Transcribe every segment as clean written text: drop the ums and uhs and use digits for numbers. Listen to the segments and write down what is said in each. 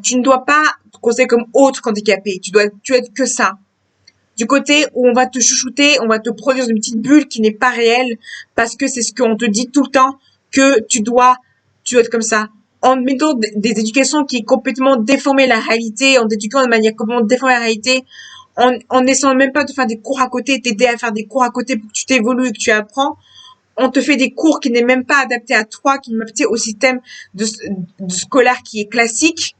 Tu ne dois pas te considérer comme autre qu'handicapé. Tu dois être que ça. Du côté où on va te chouchouter, on va te produire une petite bulle qui n'est pas réelle parce que c'est ce qu'on te dit tout le temps que tu dois être comme ça. En mettant des éducations qui complètement déformer la réalité, en t'éduquant de manière complètement déformée la réalité, en n'essayant même pas de faire des cours à côté, t'aider à faire des cours à côté pour que tu t'évolues et que tu apprends, on te fait des cours qui n'est même pas adaptés à toi, qui n'est pas adapté au système de scolaire qui est classique,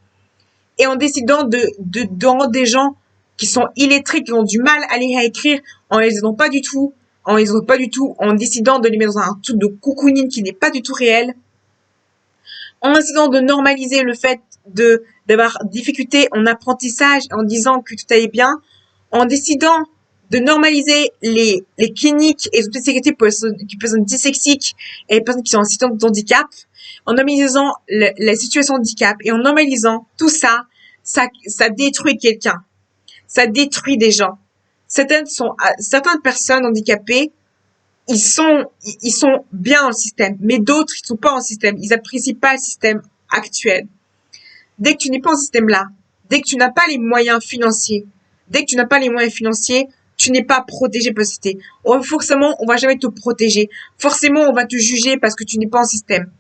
et en décidant de rendre des gens qui sont illettrés, qui ont du mal à lire et à écrire, en les aidant pas du tout, en décidant de les mettre dans un truc de cocooning qui n'est pas du tout réel, en décidant de normaliser le fait d'avoir difficulté en apprentissage, en disant que tout allait bien, en décidant de normaliser les cliniques et les outils de sécurité pour les personnes dyslexiques et les personnes qui sont en situation de handicap, en normalisant la situation de handicap et en normalisant tout ça, ça détruit quelqu'un. Ça détruit des gens. Certaines personnes handicapées, ils sont bien dans le système, mais d'autres, ils sont pas dans le système. Ils apprécient pas le système actuel. Dès que tu n'es pas dans ce système-là, dès que tu n'as pas les moyens financiers, tu n'es pas protégé par la société. Forcément, on va jamais te protéger. Forcément, on va te juger parce que tu n'es pas en système.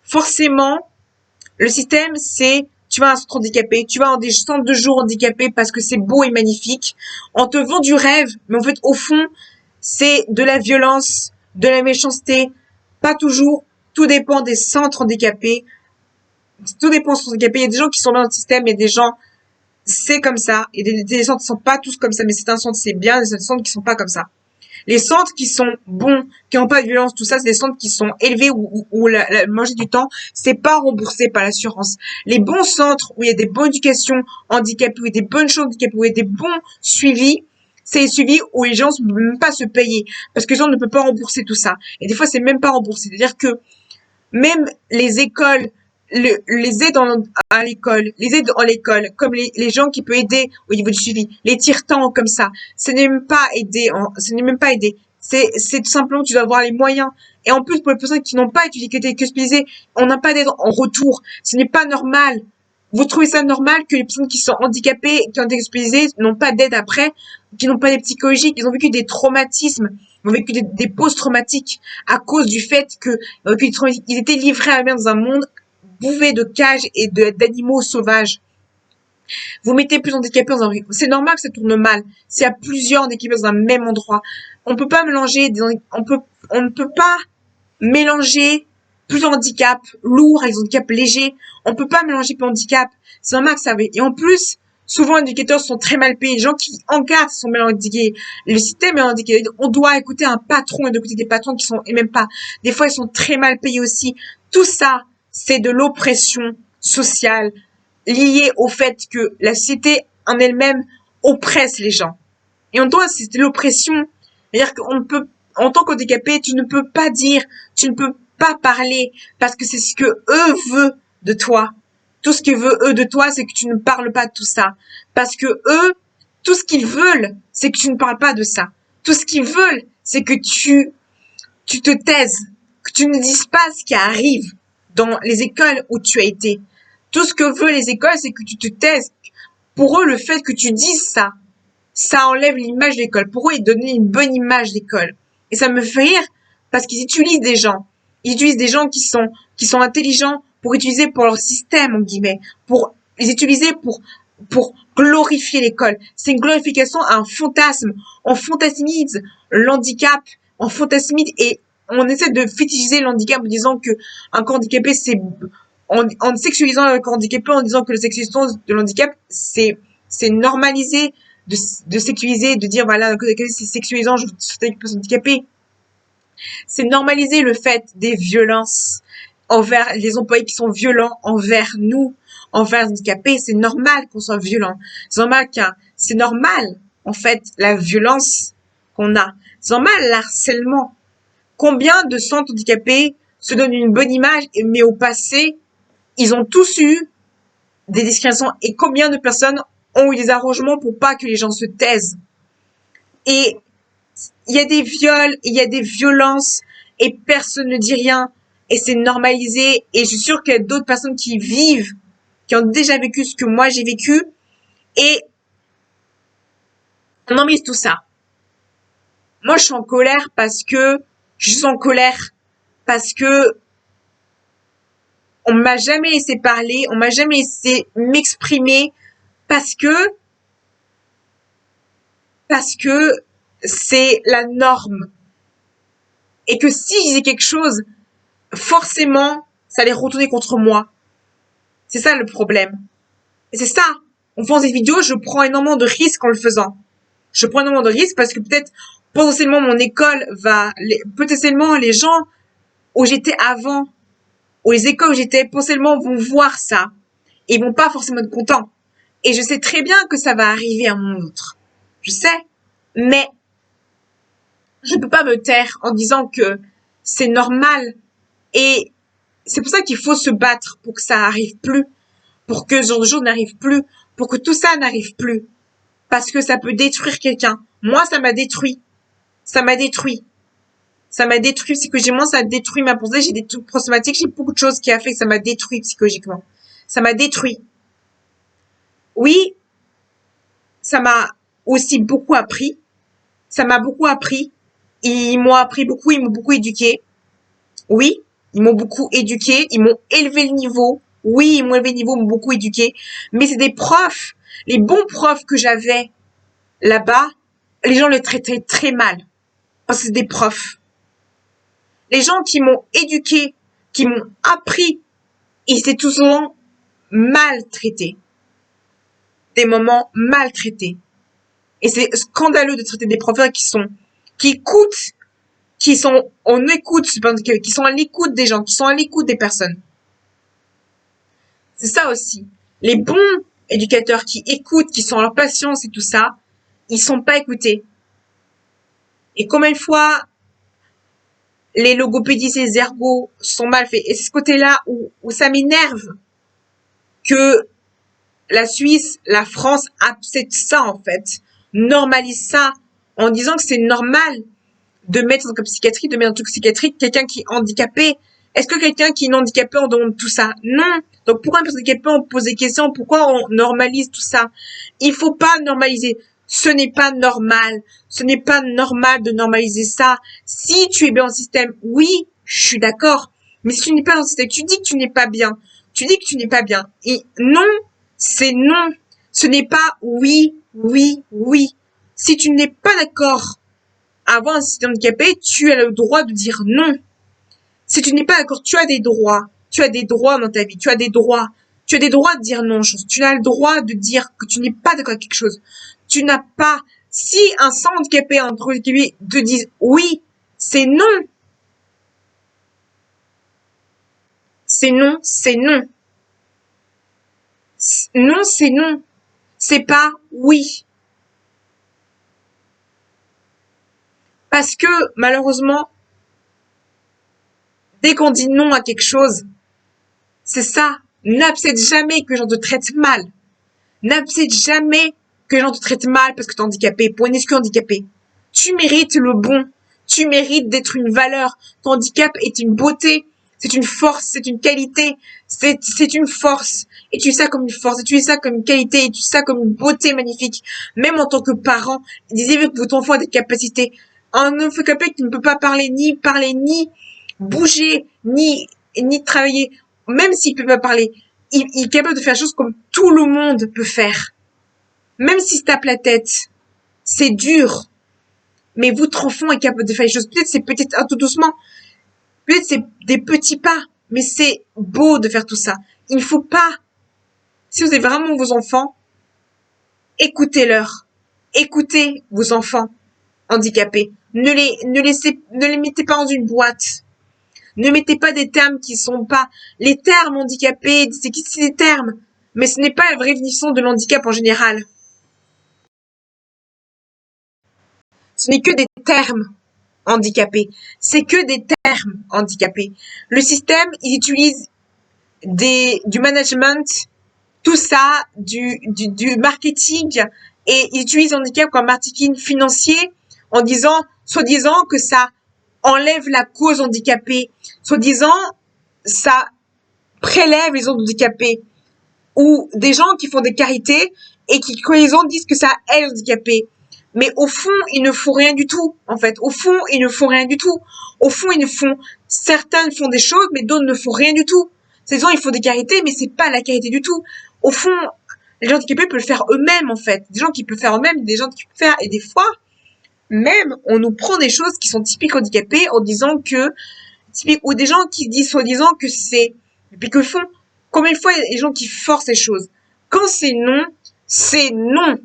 Forcément, le système, c'est tu vas à un centre handicapé, tu vas dans des centres de jour handicapés parce que c'est beau et magnifique. On te vend du rêve, mais en fait, au fond, c'est de la violence, de la méchanceté. Pas toujours. Tout dépend des centres handicapés. Tout dépend des centres handicapés. Il y a des gens qui sont dans le système, il y a des gens, c'est comme ça. Et des centres qui sont pas tous comme ça, mais certains centres c'est bien, des centres qui sont pas comme ça. Les centres qui sont bons, qui n'ont pas de violence, tout ça, c'est des centres qui sont élevés où la majorité du temps, c'est pas remboursé par l'assurance. Les bons centres où il y a des bonnes éducations handicapées, où il y a des bonnes choses handicapées, où il y a des bons suivis, c'est les suivis où les gens ne peuvent même pas se payer parce que les gens ne peuvent pas rembourser tout ça. Et des fois, c'est même pas remboursé. C'est-à-dire que même les écoles, les aides à l'école, les aides en l'école, comme les gens qui peuvent aider au niveau du suivi, les tire-temps comme ça, ce n'est même pas aider, c'est tout simplement, tu dois avoir les moyens. Et en plus, pour les personnes qui n'ont pas étudié, qui étaient hospitalisées, on n'a pas d'aide en retour. Ce n'est pas normal. Vous trouvez ça normal que les personnes qui sont handicapées, qui ont été hospitalisées, n'ont pas d'aide après, qui n'ont pas d'aide psychologique, ils ont vécu des traumatismes, ils ont vécu des post-traumatiques à cause du fait que ils étaient livrés à eux-mêmes dans un monde bouffé de cages et d'animaux sauvages. Vous mettez plus handicapés dans un rue. C'est normal que ça tourne mal. S'il y a plusieurs handicapés dans un même endroit. On peut pas mélanger on ne peut pas mélanger plus handicap lourd avec des handicaps légers. On peut pas mélanger plus handicap. C'est normal que ça va. Et en plus, souvent, les éducateurs sont très mal payés. Les gens qui encadrent sont mal handicapés. Le système est handicapé. On doit écouter un patron et d'écouter des patrons qui sont, et même pas. Des fois, ils sont très mal payés aussi. Tout ça, c'est de l'oppression sociale liée au fait que la société en elle-même oppresse les gens. Et en toi, c'est l'oppression. C'est-à-dire qu'on ne peut, en tant qu'handicapé, tu ne peux pas dire, tu ne peux pas parler parce que c'est ce que eux veulent de toi. Tout ce qu'ils veulent eux de toi, c'est que tu ne parles pas de tout ça. Parce que eux, tout ce qu'ils veulent, c'est que tu ne parles pas de ça. Tout ce qu'ils veulent, c'est que tu te taises, que tu ne dises pas ce qui arrive dans les écoles où tu as été. Tout ce que veulent les écoles, c'est que tu te taises. Pour eux, le fait que tu dises ça, ça enlève l'image de l'école. Pour eux, ils donnent une bonne image d'école. Et ça me fait rire parce qu'ils utilisent des gens. Ils utilisent des gens qui sont intelligents pour utiliser pour leur système, en guillemets. Pour les utiliser pour glorifier l'école. C'est une glorification à un fantasme. On fantasmise l'handicap, on fantasmise et on essaie de fétichiser l'handicap en disant que un corps handicapé, c'est, en sexualisant le corps handicapé, en disant que la sexualisation de l'handicap, c'est normalisé de sexualiser, de dire, voilà, c'est sexualisant, je veux souhaiter une personne handicapée. C'est normaliser le fait des violences envers les employés qui sont violents envers nous, envers les handicapés. C'est normal qu'on soit violent. C'est normal, en fait, la violence qu'on a. C'est normal l'harcèlement. Combien de centres handicapés se donnent une bonne image, mais au passé, ils ont tous eu des discriminations. Et combien de personnes ont eu des arrangements pour pas que les gens se taisent. Et il y a des viols, il y a des violences, et personne ne dit rien. Et c'est normalisé. Et je suis sûre qu'il y a d'autres personnes qui vivent qui ont déjà vécu ce que moi j'ai vécu, et on en mise tout ça. Moi, je suis en colère je suis en colère parce que on m'a jamais laissé parler, on m'a jamais laissé m'exprimer parce que, parce que c'est la norme. Et que si je disais quelque chose, forcément, ça allait retourner contre moi. C'est ça le problème. Et c'est ça. En faisant des vidéos, je prends énormément de risques en le faisant. Je prends énormément de risques parce que peut-être, potentiellement, mon école potentiellement, les gens où j'étais avant, ou les écoles où j'étais, potentiellement, vont voir ça. Et ils vont pas forcément être contents. Et je sais très bien que ça va arriver à un moment ou l'autre. Je sais. Mais, je ne peux pas me taire en disant que c'est normal. Et c'est pour ça qu'il faut se battre pour que ça arrive plus. Pour que ce genre de choses n'arrive plus. Pour que tout ça n'arrive plus. Parce que ça peut détruire quelqu'un. Moi, ça m'a détruit. Ça m'a détruit. Ça m'a détruit psychologiquement, ça a détruit ma pensée, j'ai des trucs problématiques, j'ai beaucoup de choses qui a fait que ça m'a détruit psychologiquement. Ça m'a détruit. Oui, ça m'a aussi beaucoup appris. Ça m'a beaucoup appris. Ils m'ont appris beaucoup, ils m'ont beaucoup éduqué. Oui, ils m'ont beaucoup éduqué, ils m'ont élevé le niveau. Oui, ils m'ont élevé le niveau, ils m'ont beaucoup éduqué. Mais c'est des profs, les bons profs que j'avais là-bas, les gens le traitaient très mal. Parce que c'est des profs. Les gens qui m'ont éduqué, qui m'ont appris, ils étaient tout souvent maltraités. Des moments maltraités. Et c'est scandaleux de traiter des professeurs qui écoutent, qui sont à l'écoute des gens, qui sont à l'écoute des personnes. C'est ça aussi. Les bons éducateurs qui écoutent, qui sont en leur patience et tout ça, ils sont pas écoutés. Et combien de fois les logopédistes et les ergots sont mal faits. Et c'est ce côté-là où ça m'énerve que la Suisse, la France accepte ça, en fait. Normalise ça en disant que c'est normal de mettre en psychiatrie, de mettre en truc psychiatrique quelqu'un qui est handicapé. Est-ce que quelqu'un qui est handicapé, on demande tout ça? Non. Donc pourquoi un personne handicapée, on pose des questions? Pourquoi on normalise tout ça? Il faut pas normaliser. Ce n'est pas normal. Ce n'est pas normal de normaliser ça. Si tu es bien dans le système, oui, je suis d'accord. Mais si tu n'es pas dans le système, tu dis que tu n'es pas bien. Tu dis que tu n'es pas bien. Et non, c'est non. Ce n'est pas oui, oui, oui. Si tu n'es pas d'accord à avoir un système handicapé, tu as le droit de dire non. Si tu n'es pas d'accord, tu as des droits. Tu as des droits dans ta vie. Tu as des droits. Tu as des droits de dire non aux choses. Tu as le droit de dire que tu n'es pas d'accord avec quelque chose. Tu n'as pas. Si un sans handicapé, entre guillemets, te dise oui, c'est non. C'est non, c'est non. Non, c'est non. C'est pas oui. Parce que, malheureusement, dès qu'on dit non à quelque chose, c'est ça. N'accepte jamais que les gens te traitent mal. N'accepte jamais que les gens te traitent mal parce que t'es handicapé, pour une excuse handicapée. Tu mérites le bon. Tu mérites d'être une valeur. Ton handicap est une beauté. C'est une force. C'est une qualité. C'est une force. Et tu es ça comme une force. Et tu es ça comme une qualité. Et tu es ça comme une beauté magnifique. Même en tant que parent, disiez-vous que votre enfant a des capacités. Un enfant handicapé qui ne peut pas parler, ni bouger, ni travailler. Même s'il peut pas parler, il est capable de faire des choses comme tout le monde peut faire. Même s'il se tape la tête, c'est dur. Mais votre enfant est capable de faire les choses. Peut-être c'est un tout doucement. Peut-être c'est des petits pas. Mais c'est beau de faire tout ça. Il ne faut pas. Si vous avez vraiment vos enfants, écoutez-leur. Écoutez vos enfants handicapés. Ne les mettez pas dans une boîte. Ne mettez pas des termes qui sont pas les termes handicapés. C'est des termes. Mais ce n'est pas la vraie définition de l'handicap en général. Ce n'est que des termes handicapés. C'est que des termes handicapés. Le système, il utilise du management, tout ça, du marketing, et il utilise le handicap comme marketing financier en disant, soi-disant que ça enlève la cause handicapée, soi-disant ça prélève les autres handicapés. ou des gens qui font des carités et qui, quand ils ont, disent que ça aide les handicapés. Mais au fond, ils ne font rien du tout, en fait. Au fond, ils ne font rien du tout. Au fond, certains font des choses, mais d'autres ne font rien du tout. Ces gens, ils font des carités, mais c'est pas la carité du tout. Au fond, les gens handicapés peuvent le faire eux-mêmes, en fait. Des gens qui peuvent faire eux-mêmes, des gens qui peuvent faire, et des fois, même, on nous prend des choses qui sont typiques handicapés en disant que, ou des gens qui disent soi-disant que c'est, et puis que font, combien de fois il y a des gens qui forcent les choses. Quand c'est non, c'est non.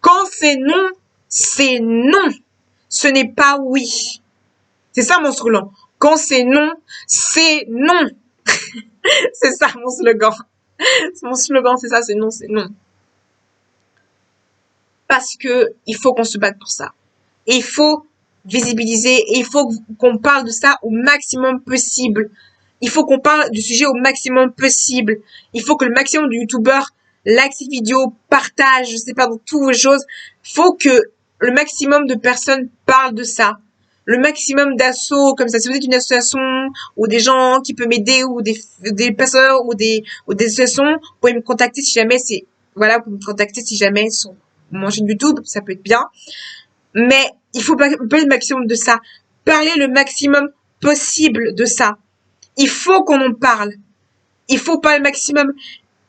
Quand c'est non, c'est non. Ce n'est pas oui. C'est ça mon slogan. Quand c'est non, c'est non. C'est ça mon slogan. Mon slogan, c'est ça, c'est non, c'est non. Parce que il faut qu'on se batte pour ça. Et il faut visibiliser et il faut qu'on parle de ça au maximum possible. Il faut qu'on parle du sujet au maximum possible. Il faut que le maximum de youtubeurs like cette vidéo, partage, je sais pas, dans toutes les choses. Il faut que le maximum de personnes parlent de ça. Le maximum d'assauts comme ça. Si vous êtes une association ou des gens qui peuvent m'aider ou des personnes ou des associations, vous pouvez me contacter si jamais voilà, vous pouvez me contacter si jamais sur mon chaîne YouTube, ça peut être bien. Mais il faut parler le maximum de ça. Parler le maximum possible de ça. Il faut qu'on en parle. Il faut parler le maximum.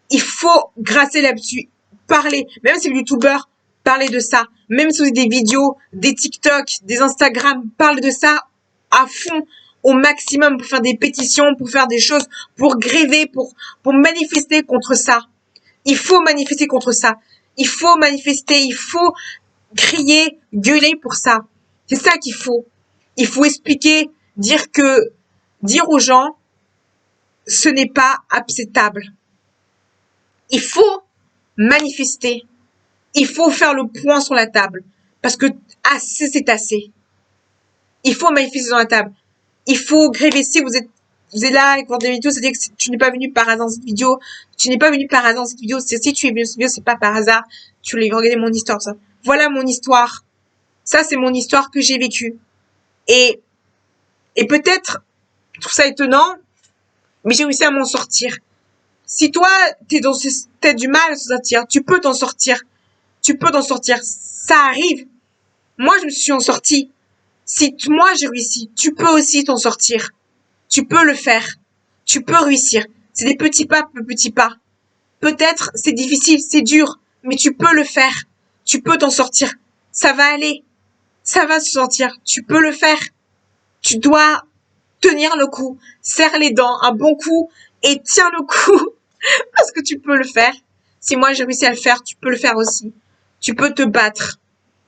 Il faut grasser là-dessus. Parler. Même si vous êtes youtubeur, parlez de ça. Même si vous avez des vidéos, des TikTok, des Instagram, parlez de ça à fond, au maximum, pour faire des pétitions, pour faire des choses, pour gréver, pour manifester contre ça. Il faut manifester contre ça. Il faut manifester, il faut crier, gueuler pour ça. C'est ça qu'il faut. Il faut expliquer, dire aux gens, ce n'est pas acceptable. Il faut manifester. Il faut faire le point sur la table. Parce que assez, c'est assez. Il faut manifester sur la table. Il faut gréver. Si vous êtes là et pour des vidéos, c'est-à-dire que tu n'es pas venu par hasard dans cette vidéo. Tu n'es pas venu par hasard dans cette vidéo. Si tu es venu dans cette vidéo, c'est pas par hasard. Tu l'as regardé mon histoire, ça. Voilà mon histoire. Ça, c'est mon histoire que j'ai vécue. Et peut-être, je trouve ça étonnant, mais j'ai réussi à m'en sortir. Si toi, t'as du mal à t'en sortir, tu peux t'en sortir. Tu peux t'en sortir. Ça arrive. Moi, je me suis en sortie. Si moi, j'ai réussi, tu peux aussi t'en sortir. Tu peux le faire. Tu peux réussir. C'est des petits pas, petits pas. Peut-être, c'est difficile, c'est dur, mais tu peux le faire. Tu peux t'en sortir. Ça va aller. Ça va se sortir. Tu peux le faire. Tu dois tenir le coup. Serre les dents, un bon coup, et tiens le coup. Parce que tu peux le faire. Si moi j'ai réussi à le faire, tu peux le faire aussi. Tu peux te battre.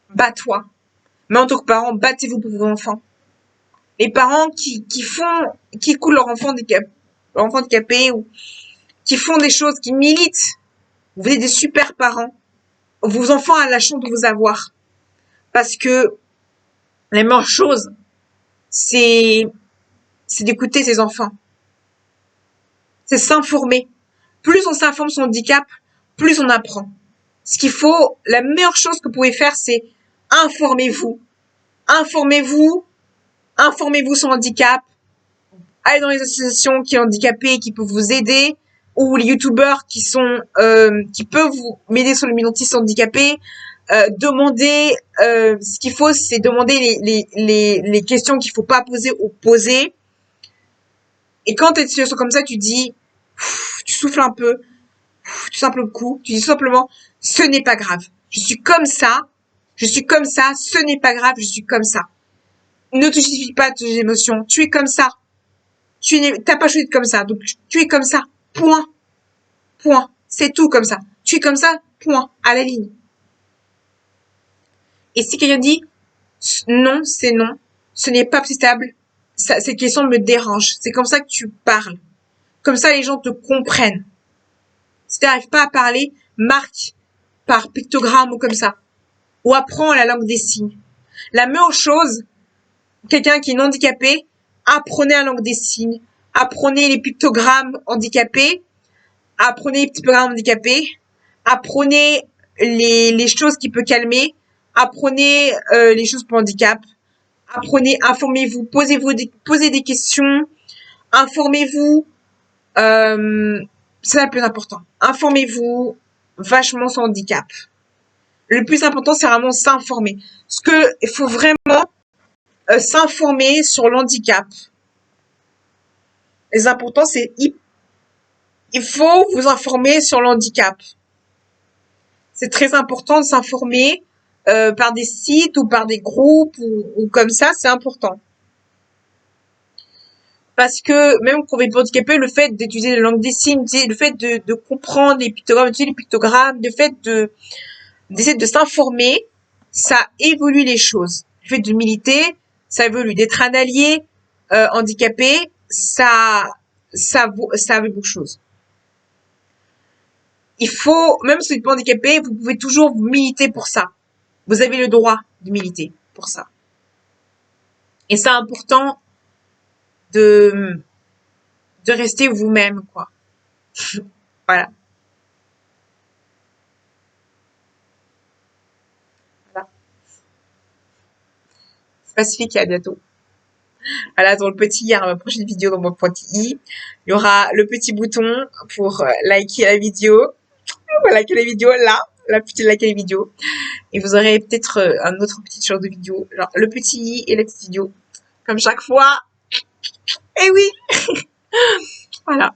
Bats-toi. Mais en tant que parent, battez-vous pour vos enfants. Les parents qui écoutent leur enfant handicapé ou qui font des choses, qui militent. Vous êtes des super parents. Vos enfants ont la chance de vous avoir. Parce que la meilleure chose, c'est d'écouter ses enfants. C'est s'informer. Plus on s'informe sur son handicap, plus on apprend. Ce qu'il faut, la meilleure chose que vous pouvez faire, c'est informez-vous. Informez-vous sur le handicap. Allez dans les associations qui sont handicapées, qui peuvent vous aider, ou les youtubeurs qui peuvent vous m'aider sur le militantisme handicapé. Demandez, ce qu'il faut, c'est demander les questions qu'il faut pas poser ou poser. Et quand t'es une situation comme ça, tu dis, tu souffles un peu, tu souffles le coup, tu dis simplement, ce n'est pas grave. Je suis comme ça, ce n'est pas grave, je suis comme ça. Ne te justifie pas de tes émotions, tu es comme ça. T'as pas choisi d'être comme ça, donc tu es comme ça, point. Point. C'est tout comme ça. Tu es comme ça, point, à la ligne. Et si quelqu'un dit, non, c'est non, ce n'est pas acceptable, cette question me dérange. C'est comme ça que tu parles. Comme ça, les gens te comprennent. Si tu n'arrives pas à parler, marque par pictogramme ou comme ça. Ou apprends la langue des signes. La meilleure chose, quelqu'un qui est non handicapé, apprenez la langue des signes. Apprenez les pictogrammes handicapés. Apprenez les pictogrammes handicapés. Apprenez les choses qui peuvent calmer. Apprenez les choses pour handicap. Apprenez, informez-vous, posez des questions. Informez-vous. C'est le plus important. Informez-vous vachement sur le handicap. Le plus important, c'est vraiment s'informer. Il faut vraiment s'informer sur l'handicap. Les important, c'est il faut vous informer sur l'handicap. C'est très important de s'informer par des sites ou par des groupes ou comme ça, c'est important. Parce que même quand on est handicapé, le fait d'utiliser la langue des signes, le fait de comprendre les pictogrammes, d'utiliser les pictogrammes, le fait d'essayer de s'informer, ça évolue les choses. Le fait de militer, ça évolue. D'être un allié handicapé, ça veut beaucoup de choses. Il faut, même si vous n'êtes pas handicapé, vous pouvez toujours militer pour ça. Vous avez le droit de militer pour ça. Et c'est important de rester vous-même, quoi. Voilà. Voilà. C'est Pacifique et à bientôt. Voilà, dans le petit, il y a ma prochaine vidéo dans mon pointillé. Il y aura le petit bouton pour liker la vidéo. Voilà, liker la vidéo là. La petite liker la vidéo. Et vous aurez peut-être un autre petit genre de vidéo. Genre le petit i et la petite vidéo. Comme chaque fois. Eh oui! Voilà.